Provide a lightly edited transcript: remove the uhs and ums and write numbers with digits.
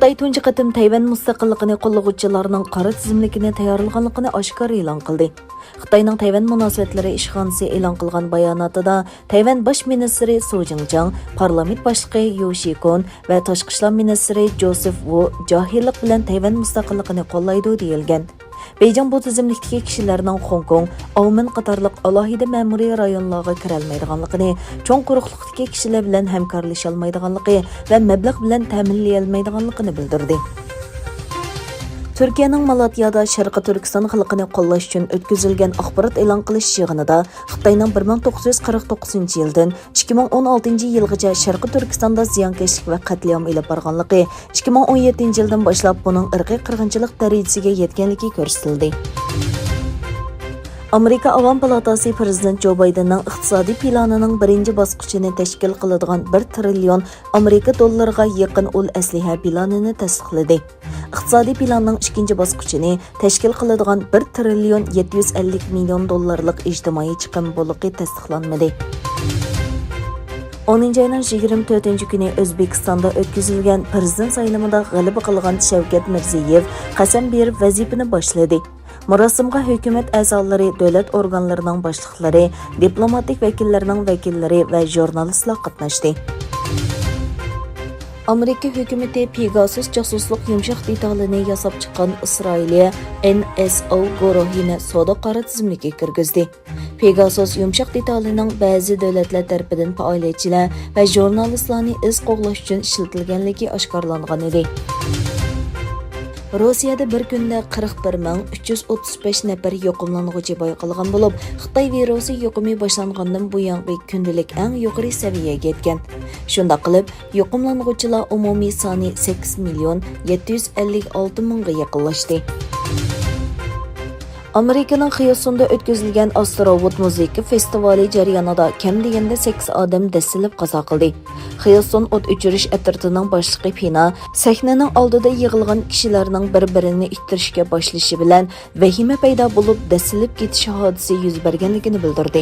Xitoy tunji qatim Tayvan mustaqilligini qo'llovchilarning qora tizimligini tayyorlaganligini oshkor e'lon qildi. Xitoyning Tayvan munosabatlari ishxonasi e'lon qilgan bayonotida Tayvan bosh ministri Su Jingjang, parlament boshlig'i Yu Shikun va tashqi ishlar ministri Joseph Wu johillik bilan Tayvan mustaqilligini qo'llaydi deyilgan. Beijing bu tizimlikdagi kishilarning Hong Kong, Auman qatorliq alohida ma'muriy rayonlarga kira olmaydiganligini, cho'ng quruqlikdagi kishilar bilan hamkorlasha olmaydiganligi va mablag' bilan ta'minlay olmaydiganligini bildirdi. Türkiye'nin Malatya'da Şarkı Türkistan xalqini qo'llash uchun o'tkazilgan axborot e'lon qilish yig'inida Xitoyning 1949 yildan 2016 yilgacha Şarkı Türkistan'da ziyonkashlik va qatliam ilib borganligi, 2017 yildan boshlab buning irqiy qirg'inchilik darajasiga yetganligi ko'rsatildi. Amerika Avam Palatası Prezident Joe Biden'ning iqtisodiy planining birinchi bosqichini tashkil qiladigan 1 trillion Amerika dollariga yaqin ul asliha planini tasdiqladi. İqtisodiy planning ikkinchi bosqichini tashkil qiladigan 1 trillion 750 million dollarlik ijtimoiy chiqim bo'liqi tasdiqlanmadi. 10 ayning 24-kuni O'zbekistonda o'tkazilgan prezident saylovida g'alaba qilgan Shavkat Mirziyoyev qasam berib vazifani boshladi. Marosimga hukumat a'zolari, davlat organlarining boshliqlari, diplomatik vakillarining vakillari va jurnalistlar qatnashdi. Amerika hukumati Pegasus jasuslik yumshoq detalini yasab chiqqan Isroiliya NSO guruhini savdo qora tizimligiga kirgizdi. Pegasus yumshoq detalining ba'zi davlatlar tarafidan faoliyatchilar va jurnalistlarni iz qo'g'lash uchun ishlatilganligi oshkorlangan edi. Rossiyada bir kunda 41.335 nafar yo'qimlanuvchi bayqalgan bo'lib, Xitoy virusi yuqumi boshlangandan buyon kundalik eng yuqori saviyaga yetgan. Shunda qilib, yo'qimlanuvchilar umumiy soni 8.756.000 ga yaqinlashdi. Amerikaning Xiyosunda o'tkazilgan Astrovod musiqa festivali jarayonida kam deganda 8 odam dasilib qazo qildi. Xiyoson o't o'chirish atritining boshlig'i Pina sahnaning oldida yig'ilgan kishilarning bir-birini ittirishga boshlashi bilan vahima paydo bo'lib dasilib ketish hodisi yuz berganligini bildirdi.